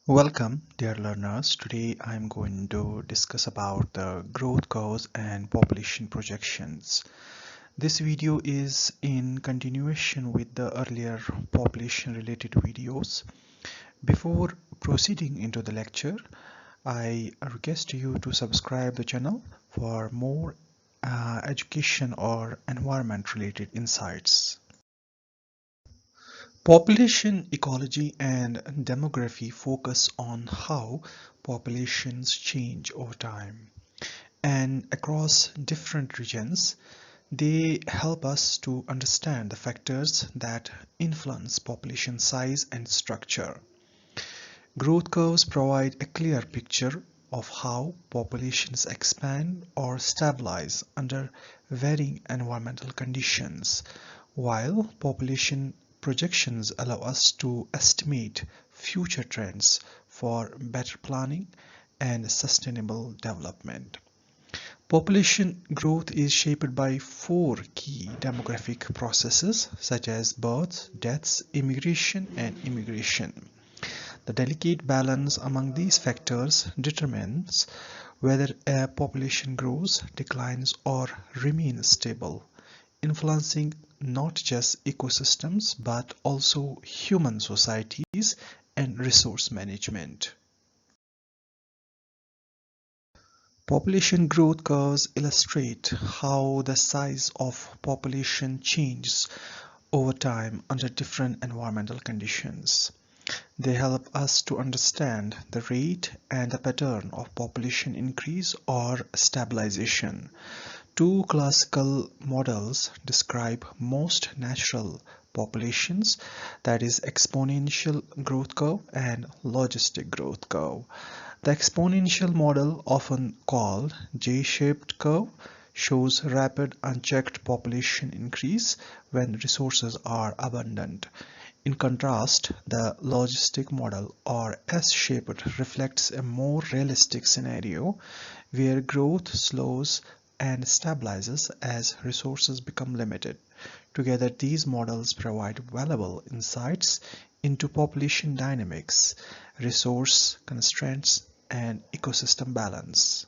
Welcome, dear learners. Today I'm going to discuss about the growth curves and population projections. This video is in continuation with the earlier population related videos. Before proceeding into the lecture, I request you to subscribe the channel for more education or environment related insights. Population ecology and demography focus on how populations change over time and across different regions. They help us to understand the factors that influence population size and structure. Growth curves provide a clear picture of how populations expand or stabilize under varying environmental conditions, while population projections allow us to estimate future trends for better planning and sustainable development. Population growth is shaped by four key demographic processes such as births, deaths, immigration, and immigration. The delicate balance among these factors determines whether a population grows, declines, or remains stable, influencing not just ecosystems but also human societies and resource management. Population growth curves illustrate how the size of population changes over time under different environmental conditions. They help us to understand the rate and the pattern of population increase or stabilization. Two classical models describe most natural populations, that is exponential growth curve and logistic growth curve. The exponential model, often called J-shaped curve, shows rapid unchecked population increase when resources are abundant. In contrast, the logistic model, or S-shaped, reflects a more realistic scenario where growth slows and stabilizes as resources become limited. Together, these models provide valuable insights into population dynamics, resource constraints, and ecosystem balance.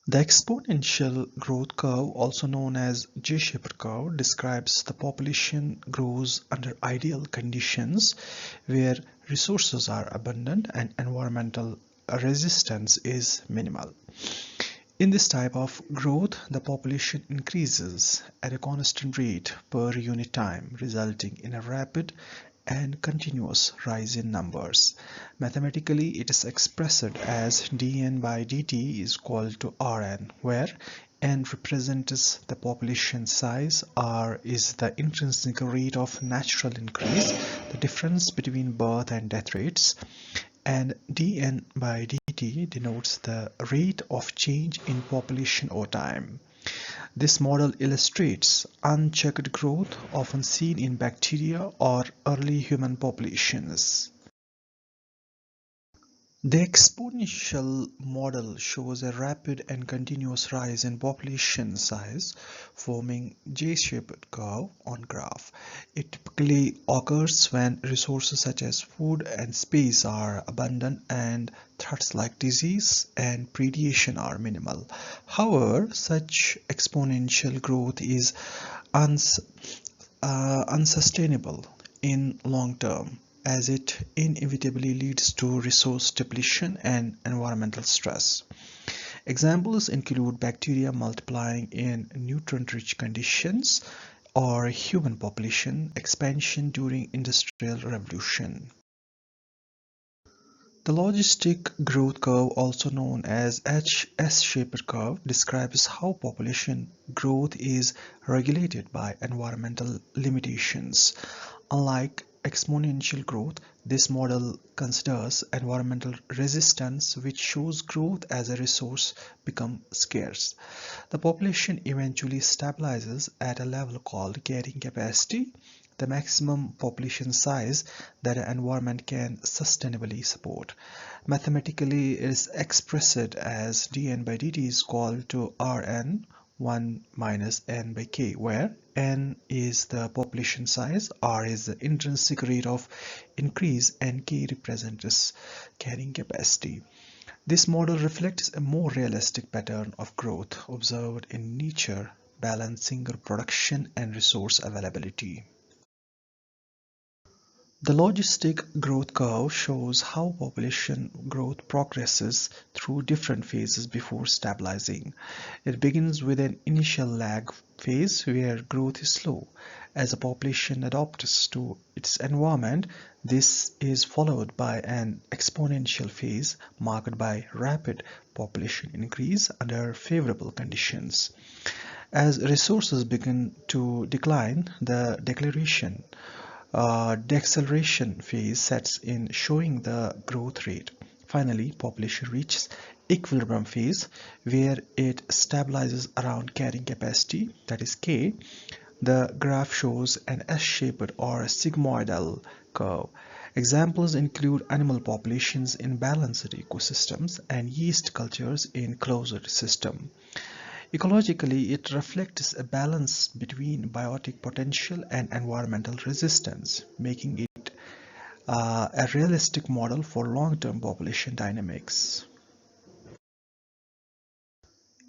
The exponential growth curve, also known as J-shaped curve, describes the population grows under ideal conditions where resources are abundant and environmental resistance is minimal. In this type of growth, the population increases at a constant rate per unit time, resulting in a rapid and continuous rise in numbers. Mathematically, it is expressed as dn by dt is equal to Rn, where n represents the population size, R is the intrinsic rate of natural increase, the difference between birth and death rates, and dn by dt denotes the rate of change in population over time. This model illustrates unchecked growth often seen in bacteria or early human populations. The exponential model shows a rapid and continuous rise in population size, forming J-shaped curve on graph. It typically occurs when resources such as food and space are abundant and threats like disease and predation are minimal. However, such exponential growth is unsustainable in long term, as it inevitably leads to resource depletion and environmental stress. Examples include bacteria multiplying in nutrient-rich conditions or human population expansion during Industrial Revolution. The logistic growth curve, also known as S-shaped curve, describes how population growth is regulated by environmental limitations. Unlike exponential growth, this model considers environmental resistance, which shows growth as a resource become scarce. The population eventually stabilizes at a level called carrying capacity, the maximum population size that an environment can sustainably support. Mathematically, it is expressed as dn by dt is equal to Rn 1 minus n by k, where N is the population size, R is the intrinsic rate of increase, and K represents carrying capacity. This model reflects a more realistic pattern of growth observed in nature, balancing production and resource availability. The logistic growth curve shows how population growth progresses through different phases before stabilizing. It begins with an initial lag phase where growth is slow. As a population adapts to its environment, this is followed by an exponential phase marked by rapid population increase under favorable conditions. As resources begin to decline, the deceleration phase sets in, showing the growth rate. Finally, population reaches equilibrium phase where it stabilizes around carrying capacity, that is K. The graph shows an S-shaped or sigmoidal curve. Examples include animal populations in balanced ecosystems and yeast cultures in closed systems. Ecologically, it reflects a balance between biotic potential and environmental resistance, making it a realistic model for long-term population dynamics.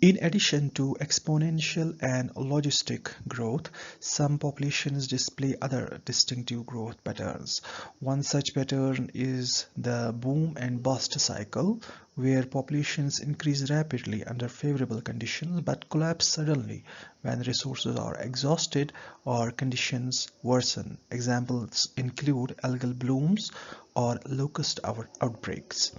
In addition to exponential and logistic growth, some populations display other distinctive growth patterns. One such pattern is the boom and bust cycle, where populations increase rapidly under favorable conditions but collapse suddenly when resources are exhausted or conditions worsen. Examples include algal blooms or locust outbreaks.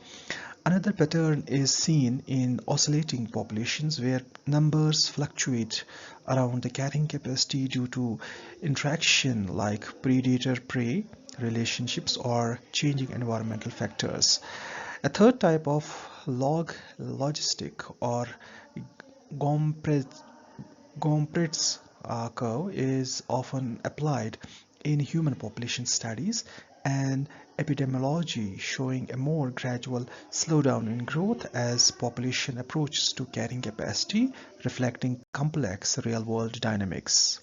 Another pattern is seen in oscillating populations where numbers fluctuate around the carrying capacity due to interaction like predator-prey relationships or changing environmental factors. A third type of logistic or Gomprez Gompertz curve is often applied in human population studies and epidemiology, showing a more gradual slowdown in growth as population approaches to carrying capacity, reflecting complex real-world dynamics.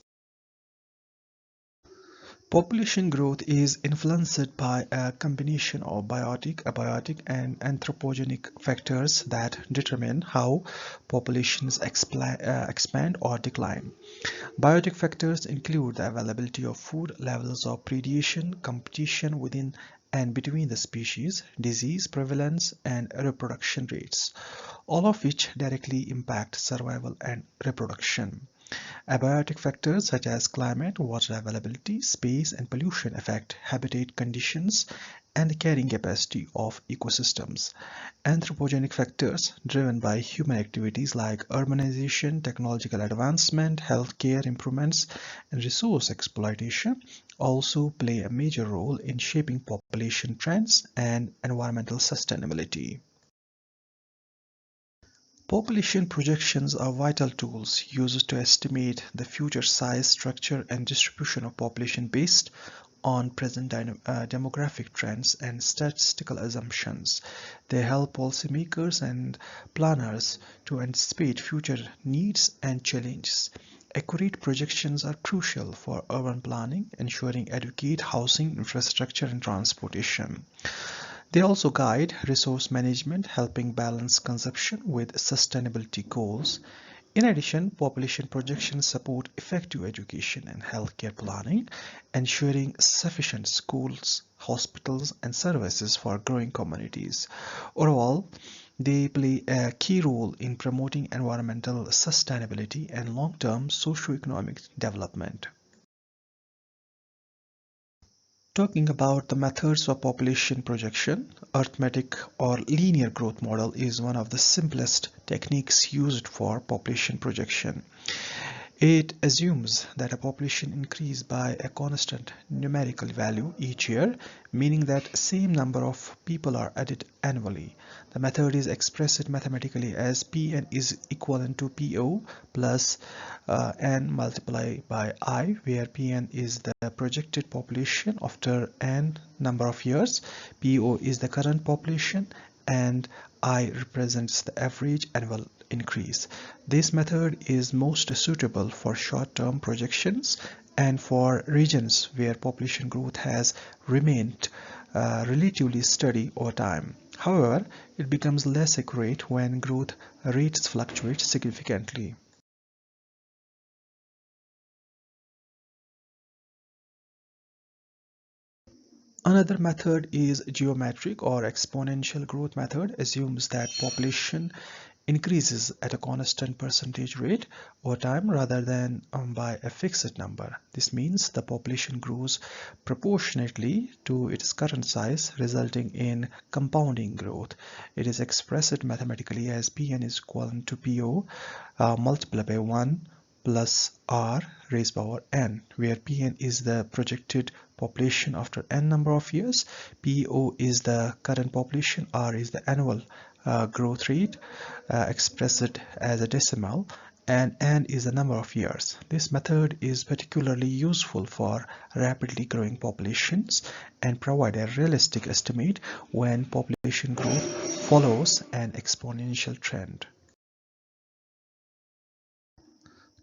Population growth is influenced by a combination of biotic, abiotic, and anthropogenic factors that determine how populations expand or decline. Biotic factors include the availability of food, levels of predation, competition within and between the species, disease prevalence, and reproduction rates, all of which directly impact survival and reproduction. Abiotic factors such as climate, water availability, space, and pollution affect habitat conditions and the carrying capacity of ecosystems. Anthropogenic factors driven by human activities like urbanization, technological advancement, healthcare improvements, and resource exploitation also play a major role in shaping population trends and environmental sustainability. Population projections are vital tools used to estimate the future size, structure, and distribution of population based on present demographic trends and statistical assumptions. They help policymakers and planners to anticipate future needs and challenges. Accurate projections are crucial for urban planning, ensuring adequate housing, infrastructure, and transportation. They also guide resource management, helping balance consumption with sustainability goals. In addition, population projections support effective education and healthcare planning, ensuring sufficient schools, hospitals, and services for growing communities. Overall, they play a key role in promoting environmental sustainability and long-term socio-economic development. Talking about the methods of population projection, arithmetic or linear growth model is one of the simplest techniques used for population projection. It assumes that a population increases by a constant numerical value each year, meaning that same number of people are added annually. The method is expressed mathematically as Pn is equivalent to Po plus n multiplied by I, where Pn is the projected population after n number of years, Po is the current population, and I represents the average increase. This method is most suitable for short-term projections and for regions where population growth has remained relatively steady over time. However, it becomes less accurate when growth rates fluctuate significantly. Another method is geometric or exponential growth method assumes that population increases at a constant percentage rate over time rather than by a fixed number. This means the population grows proportionately to its current size, resulting in compounding growth. It is expressed mathematically as Pn is equal to Po multiplied by 1 plus r raised power n, where Pn is the projected population after n number of years, Po is the current population, r is the annual growth rate expressed as a decimal, and n is the number of years. This method is particularly useful for rapidly growing populations and provide a realistic estimate when population growth follows an exponential trend.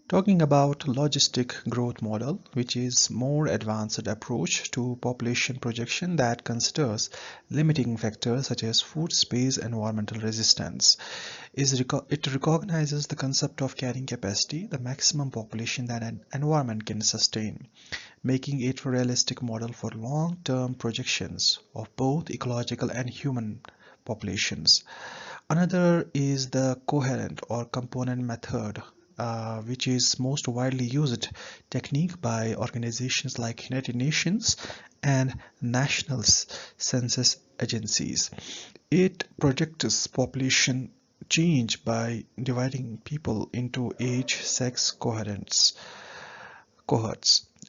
Talking about logistic growth model, which is more advanced approach to population projection that considers limiting factors such as food, space, environmental resistance. It recognizes the concept of carrying capacity, the maximum population that an environment can sustain, making it a realistic model for long-term projections of both ecological and human populations. Another is the coherent or component method, which is most widely used technique by organizations like United Nations and national census agencies. It projects population change by dividing people into age, sex cohorts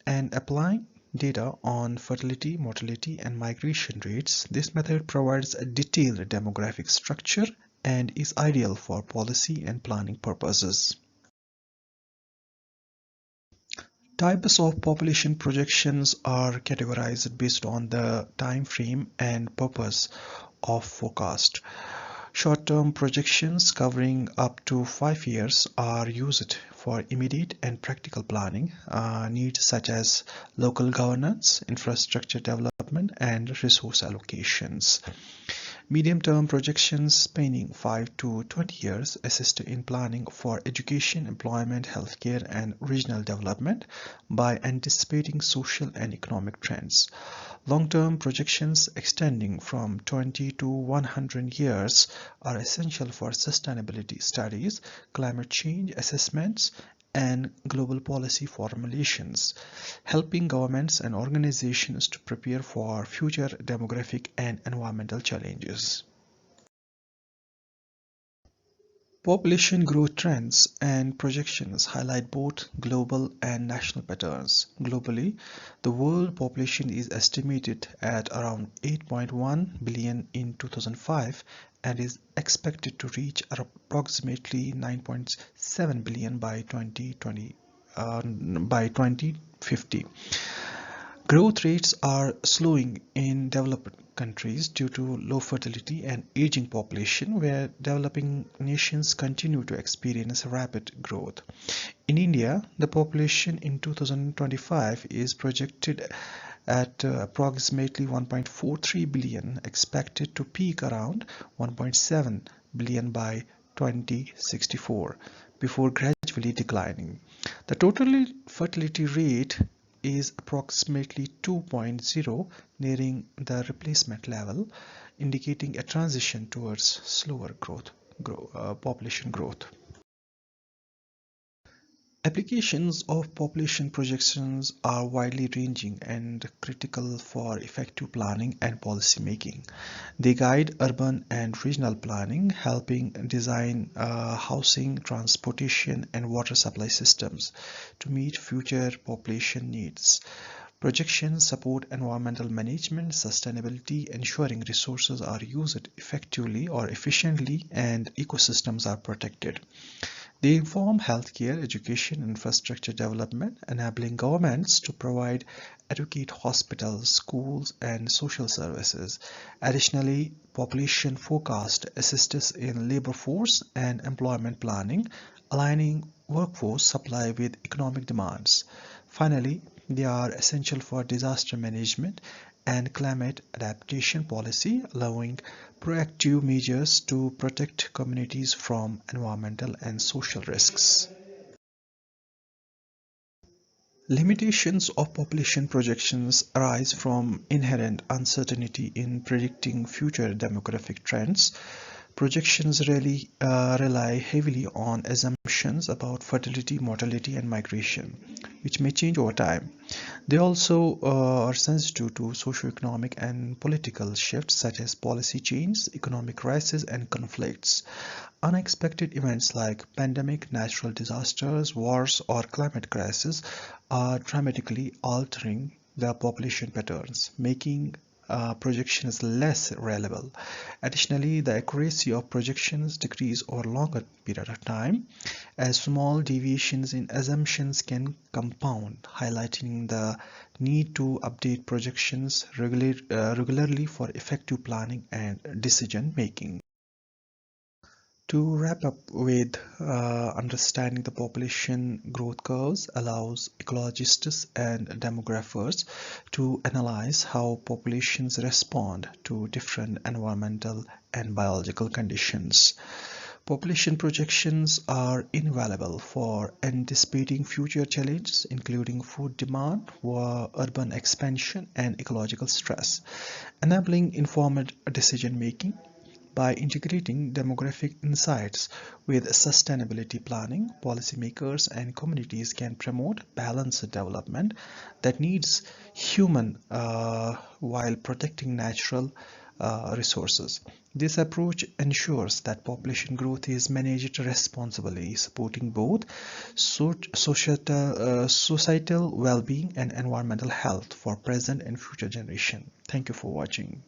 and applying data on fertility, mortality, and migration rates. This method provides a detailed demographic structure and is ideal for policy and planning purposes. Types of population projections are categorized based on the time frame and purpose of forecast. Short-term projections covering up to 5 years are used for immediate and practical planning needs such as local governance, infrastructure development, and resource allocations. Medium-term projections spanning 5 to 20 years assist in planning for education, employment, healthcare, and regional development by anticipating social and economic trends. Long-term projections extending from 20 to 100 years are essential for sustainability studies, climate change assessments, and global policy formulations, helping governments and organizations to prepare for future demographic and environmental challenges. Population growth trends and projections highlight both global and national patterns. Globally, the world population is estimated at around 8.1 billion in 2005 and is expected to reach approximately 9.7 billion by 2050. Growth rates are slowing in developed countries due to low fertility and aging population, where developing nations continue to experience rapid growth. In India, the population in 2025 is projected at approximately 1.43 billion, expected to peak around 1.7 billion by 2064, before gradually declining. The total fertility rate is approximately 2.0, nearing the replacement level, indicating a transition towards slower population growth. Applications of population projections are widely ranging and critical for effective planning and policy making. They guide urban and regional planning, helping design housing, transportation, and water supply systems to meet future population needs. Projections support environmental management, sustainability, ensuring resources are used effectively or efficiently and ecosystems are protected. They inform healthcare, education, infrastructure development, enabling governments to provide adequate hospitals, schools, and social services. Additionally, population forecast assists in labor force and employment planning, aligning workforce supply with economic demands. Finally, they are essential for disaster management and climate adaptation policy, allowing proactive measures to protect communities from environmental and social risks. Limitations of population projections arise from inherent uncertainty in predicting future demographic trends. Projections really rely heavily on assumptions about fertility, mortality, and migration, which may change over time. They also are sensitive to socioeconomic and political shifts such as policy change, economic crisis, and conflicts. Unexpected events like pandemic, natural disasters, wars, or climate crises are dramatically altering the population patterns, making projections less reliable. Additionally, the accuracy of projections decrease over a longer period of time, as small deviations in assumptions can compound, highlighting the need to update projections regularly for effective planning and decision making. To wrap up with understanding the population growth curves allows ecologists and demographers to analyze how populations respond to different environmental and biological conditions. Population projections are invaluable for anticipating future challenges, including food demand, urban expansion, and ecological stress, enabling informed decision making. By integrating demographic insights with sustainability planning, policymakers and communities can promote balanced development that needs human while protecting natural resources. This approach ensures that population growth is managed responsibly, supporting both societal well-being and environmental health for present and future generation. Thank you for watching.